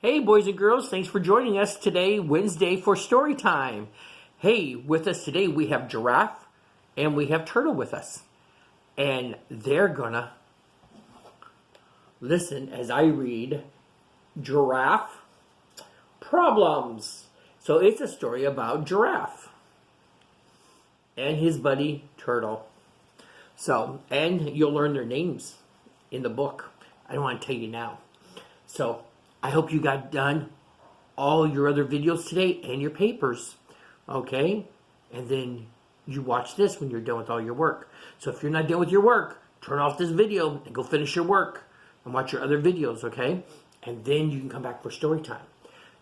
Hey, boys and girls, thanks for joining us today, Wednesday, for Storytime. Hey, with us today we have Giraffe and we have Turtle with us. And they're gonna listen as I read Giraffe Problems. So it's a story about Giraffe and his buddy Turtle. And you'll learn their names in the book. I don't want to tell you now. So, I hope you got done all your other videos today and your papers, okay? And then you watch this when you're done with all your work. So if you're not done with your work, turn off this video and go finish your work and watch your other videos, okay? And then you can come back for story time.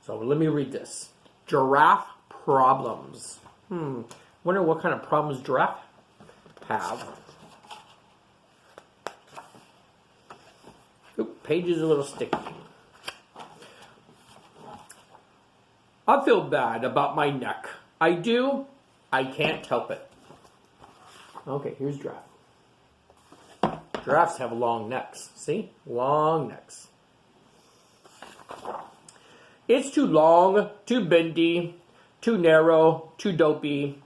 So let me read this. Giraffe Problems. Wonder what kind of problems giraffe have. Oop, page is a little sticky. I feel bad about my neck. I do. I can't help it. Okay, here's giraffe. Giraffes have long necks. See? Long necks. It's too long, too bendy, too narrow, too dopey,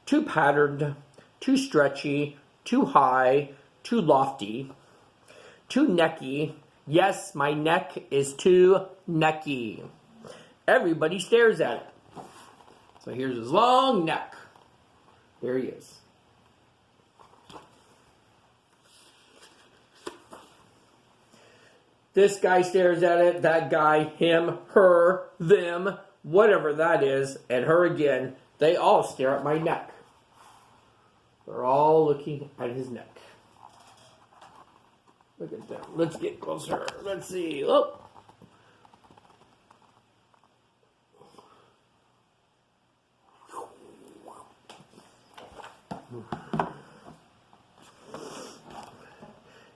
too patterned, too stretchy, too high, too lofty, too necky. Yes, my neck is too necky. Everybody stares at it. So here's his long neck. There he is. This guy stares at it, that guy, him, her, them, whatever that is, and her again. They all stare at my neck. They're all looking at his neck. Look at them. Let's get closer. Let's see. Oh.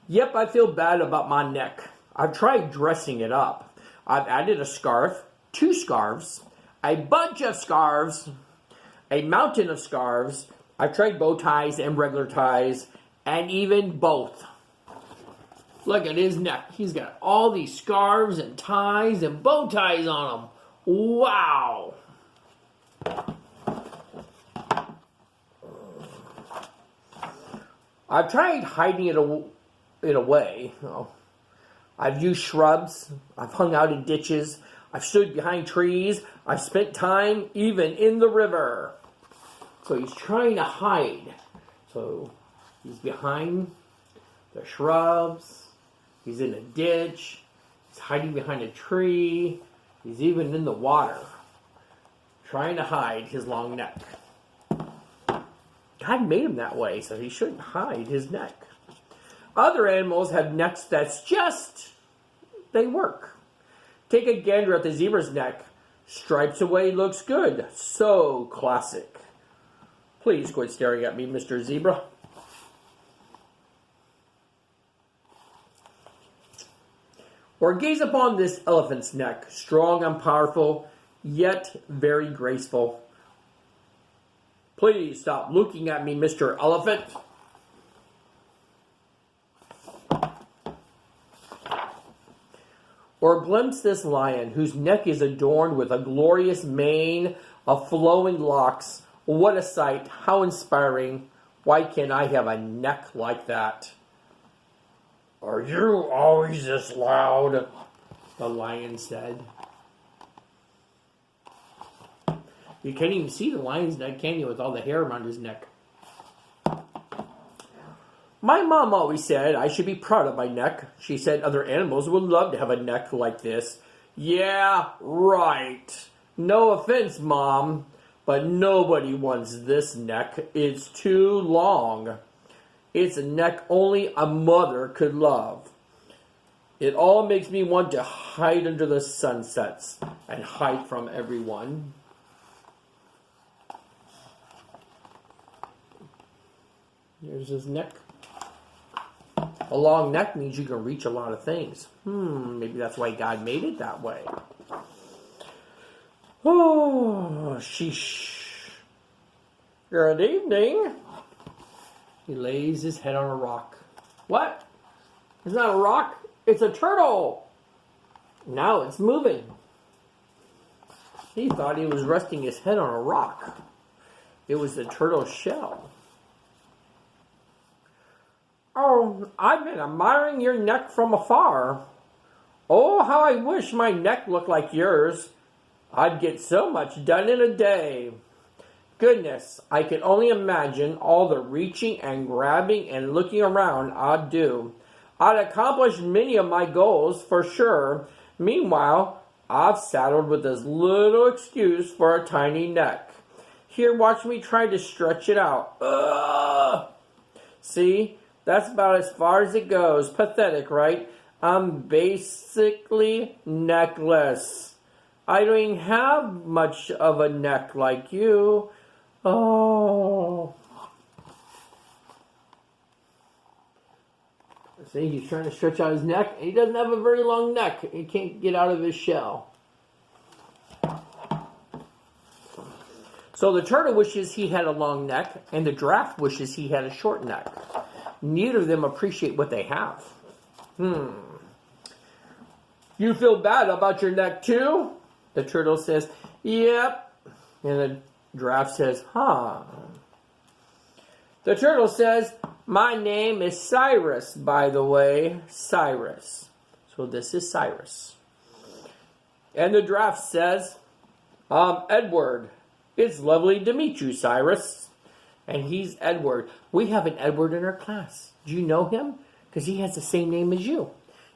Yep, I feel bad about my neck. I've tried dressing it up. I've added a scarf, 2 scarves, a bunch of scarves, a mountain of scarves. I've tried bow ties and regular ties, and even both. Look at his neck. He's got all these scarves and ties and bow ties on him. Wow! I've tried hiding it away. I've used shrubs. I've hung out in ditches. I've stood behind trees. I've spent time even in the river. So he's trying to hide. So he's behind the shrubs. He's in a ditch. He's hiding behind a tree. He's even in the water, trying to hide his long neck. God made him that way, so he shouldn't hide his neck. Other animals have necks that's just, they work. Take a gander at the zebra's neck. Stripes away looks good. So classic. Please quit staring at me, Mr. Zebra. Or gaze upon this elephant's neck, strong and powerful, yet very graceful. Please stop looking at me, Mr. Elephant. Or glimpse this lion, whose neck is adorned with a glorious mane of flowing locks. What a sight, how inspiring. Why can't I have a neck like that? Are you always this loud? The lion said. You can't even see the lion's neck, can you, with all the hair around his neck? My mom always said I should be proud of my neck. She said other animals would love to have a neck like this. Yeah, right. No offense, Mom, but nobody wants this neck. It's too long. It's a neck only a mother could love. It all makes me want to hide under the sunsets and hide from everyone. Here's his neck. A long neck means you can reach a lot of things. Maybe that's why God made it that way. Oh, sheesh. Good evening. He lays his head on a rock. What? It's not a rock. It's a turtle. Now it's moving. He thought he was resting his head on a rock. It was the turtle's shell. Oh, I've been admiring your neck from afar. Oh, how I wish my neck looked like yours. I'd get so much done in a day. Goodness, I can only imagine all the reaching and grabbing and looking around I'd do. I'd accomplish many of my goals for sure. Meanwhile, I've saddled with this little excuse for a tiny neck. Here, watch me try to stretch it out. Ugh! See, that's about as far as it goes. Pathetic, right? I'm basically neckless. I don't even have much of a neck like you. Oh. See, he's trying to stretch out his neck. He doesn't have a very long neck. He can't get out of his shell. So the turtle wishes he had a long neck, and the giraffe wishes he had a short neck. Neither of them appreciate what they have. You feel bad about your neck too? The turtle says, yep. And the giraffe says, huh. The turtle says, my name is Cyrus, by the way. Cyrus. So this is Cyrus. And the giraffe says, Edward. It's lovely to meet you, Cyrus. And he's Edward. We have an Edward in our class. Do you know him? Because he has the same name as you.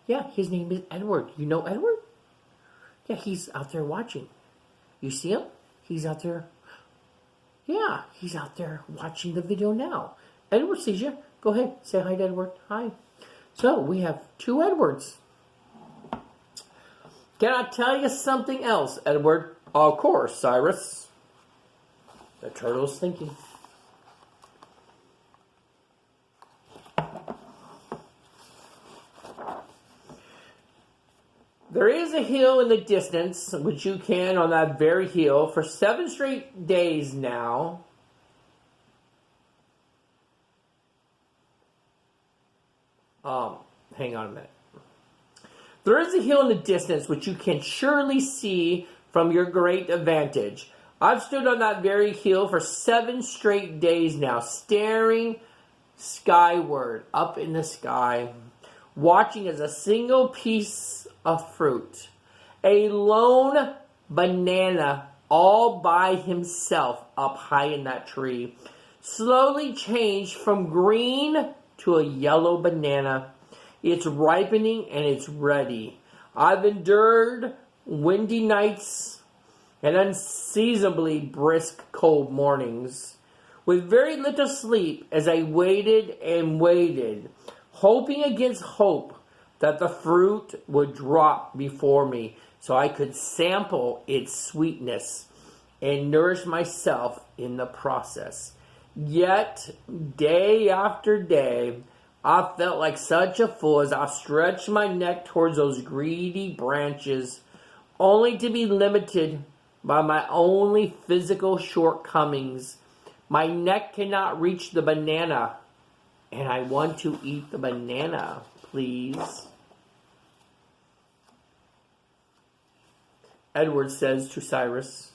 Yeah, his name is Edward. You know Edward? Yeah, he's out there watching. You see him? He's out there. Yeah, he's out there watching the video now. Edward sees you. Go ahead. Say hi to Edward. Hi. So, we have two Edwards. Can I tell you something else, Edward? Of course, Cyrus. The turtle's thinking. There is a hill in the distance, which you can, on that very hill, for 7 straight days now. Hang on a minute. There is a hill in the distance, which you can surely see from your great advantage. I've stood on that very hill for 7 straight days now, staring skyward, up in the sky, watching as a single piece of fruit, a lone banana all by himself up high in that tree, slowly changed from green to a yellow banana. It's ripening and it's ready. I've endured windy nights and unseasonably brisk cold mornings, with very little sleep as I waited and waited, hoping against hope that the fruit would drop before me so I could sample its sweetness and nourish myself in the process. Yet, day after day, I felt like such a fool as I stretched my neck towards those greedy branches, only to be limited by my only physical shortcomings. My neck cannot reach the banana, and I want to eat the banana, please. Edward says to Cyrus,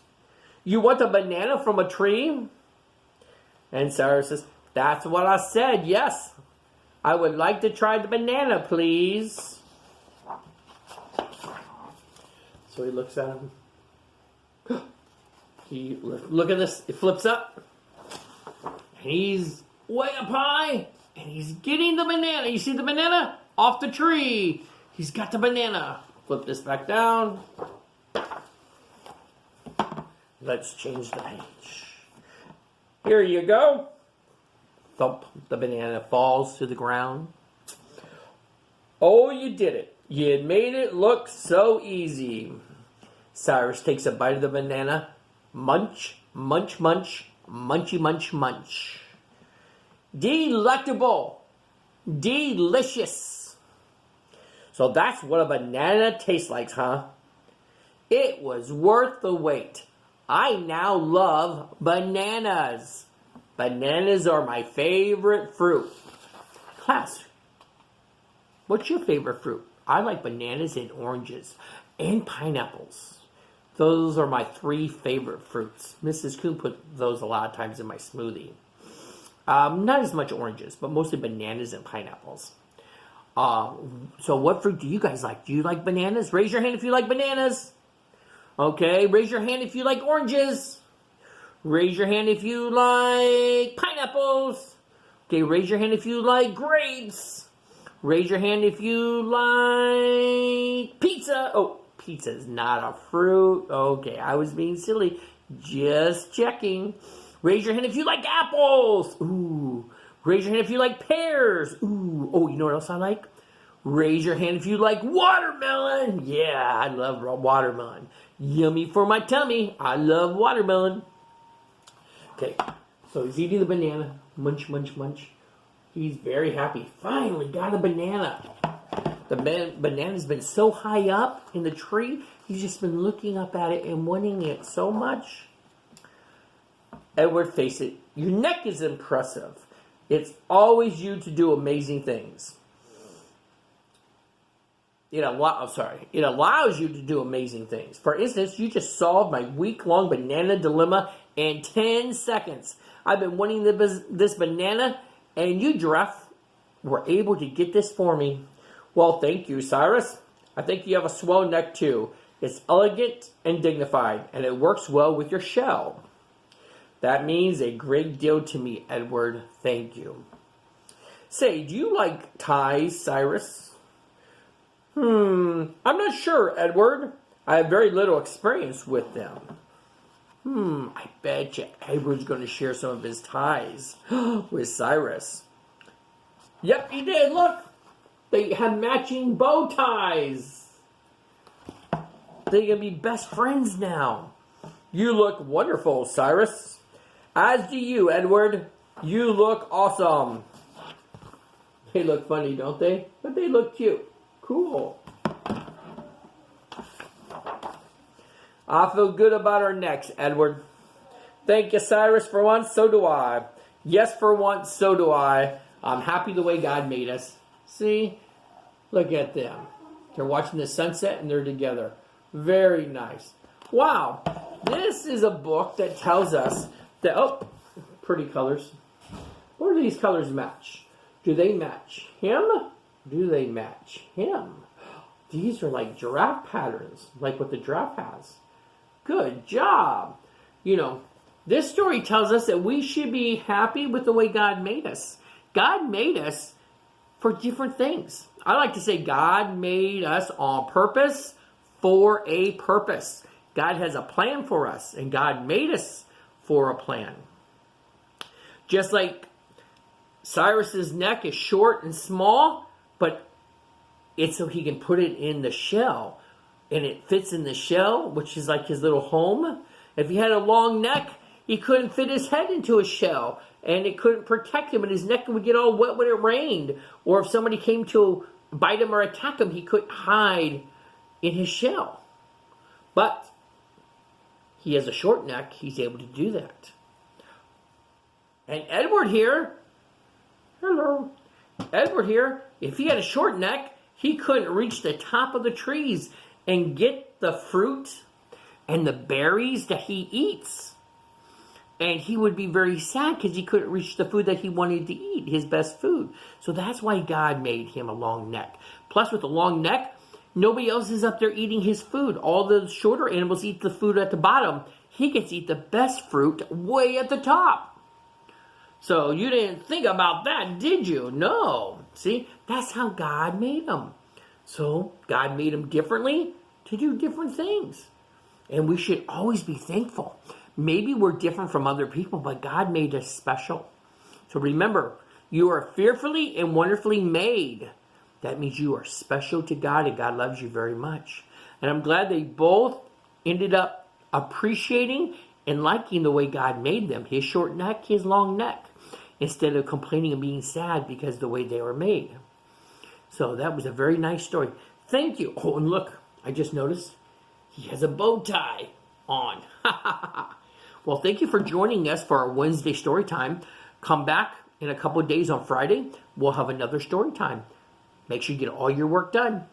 you want a banana from a tree? And Cyrus says, that's what I said, yes. I would like to try the banana, please. So he looks at him. Look at this. It flips up. And he's way up high. And he's getting the banana. You see the banana? Off the tree. He's got the banana. Flip this back down. Let's change the page. Here you go. Thump. The banana falls to the ground. Oh, you did it. You had made it look so easy. Cyrus takes a bite of the banana. Munch, munch, munch, munchy, munch, munch. Delectable. Delicious. So that's what a banana tastes like, huh? It was worth the wait. I now love bananas. Bananas are my favorite fruit. Class, what's your favorite fruit? I like bananas and oranges. and pineapples. Those are my 3 favorite fruits. Mrs. Coon put those a lot of times in my smoothie. Not as much oranges, but mostly bananas and pineapples. So what fruit do you guys like? Do you like bananas? Raise your hand if you like bananas. Okay, raise your hand if you like oranges. Raise your hand if you like pineapples. Okay, raise your hand if you like grapes. Raise your hand if you like pizza. Oh, pizza is not a fruit. Okay, I was being silly. Just checking. Raise your hand if you like apples. Ooh. Raise your hand if you like pears. Ooh. Oh, you know what else I like? Raise your hand if you like watermelon. Yeah, I love watermelon. Yummy for my tummy. I love watermelon. Okay, so he's eating the banana. Munch, munch, munch. He's very happy. Finally got a banana. The banana's been so high up in the tree, he's just been looking up at it and wanting it so much. Edward, face it, your neck is impressive. It's always you to do amazing things. It allows you to do amazing things. For instance, you just solved my week-long banana dilemma in 10 seconds. I've been wanting this banana, and you, Giraffe, were able to get this for me. Well, thank you, Cyrus. I think you have a swell neck, too. It's elegant and dignified, and it works well with your shell. That means a great deal to me, Edward. Thank you. Say, do you like ties, Cyrus? I'm not sure, Edward. I have very little experience with them. I bet you Edward's going to share some of his ties with Cyrus. Yep, he did. Look, they have matching bow ties. They're going to be best friends now. You look wonderful, Cyrus. As do you, Edward. You look awesome. They look funny, don't they? But they look cute. Cool. I feel good about our necks, Edward. Thank you, Cyrus. For once, so do I. Yes, for once, so do I. I'm happy the way God made us. See? Look at them. They're watching the sunset and they're together. Very nice. Wow. This is a book that tells us that, oh, pretty colors. What do these colors match? Do they match him? Do they match him? These are like giraffe patterns, like what the giraffe has. Good job. You know, this story tells us that we should be happy with the way God made us. God made us for different things. I like to say God made us on purpose for a purpose. God has a plan for us, and God made us for a plan. Just like Cyrus's neck is short and small, but it's so he can put it in the shell. And it fits in the shell, which is like his little home. If he had a long neck, he couldn't fit his head into a shell. And it couldn't protect him, and his neck would get all wet when it rained. Or if somebody came to bite him or attack him, he couldn't hide in his shell. But he has a short neck, he's able to do that. And Edward here, hello, Edward here, if he had a short neck, he couldn't reach the top of the trees and get the fruit and the berries that he eats. And he would be very sad because he couldn't reach the food that he wanted to eat, his best food. So that's why God made him a long neck. Plus, with a long neck, nobody else is up there eating his food. All the shorter animals eat the food at the bottom. He gets to eat the best fruit way at the top. So you didn't think about that, did you? No. See, that's how God made him. So God made him differently to do different things. And we should always be thankful. Maybe we're different from other people, but God made us special. So remember, you are fearfully and wonderfully made. That means you are special to God, and God loves you very much. And I'm glad they both ended up appreciating and liking the way God made them. His short neck, his long neck. Instead of complaining and being sad because of the way they were made. So that was a very nice story. Thank you. Oh, and look, I just noticed he has a bow tie on. Well, thank you for joining us for our Wednesday story time. Come back in a couple of days on Friday. We'll have another story time. Make sure you get all your work done.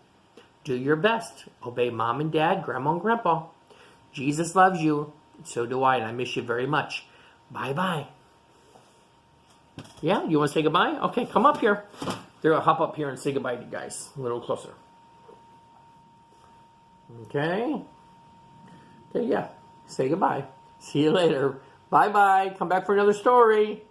Do your best. Obey mom and dad, grandma and grandpa. Jesus loves you. So do I, and I miss you very much. Bye-bye. Yeah, you want to say goodbye? Okay, come up here. They're going to hop up here and say goodbye to you guys. A little closer. Okay. Okay, yeah. Say goodbye. See you later. Bye-bye. Come back for another story.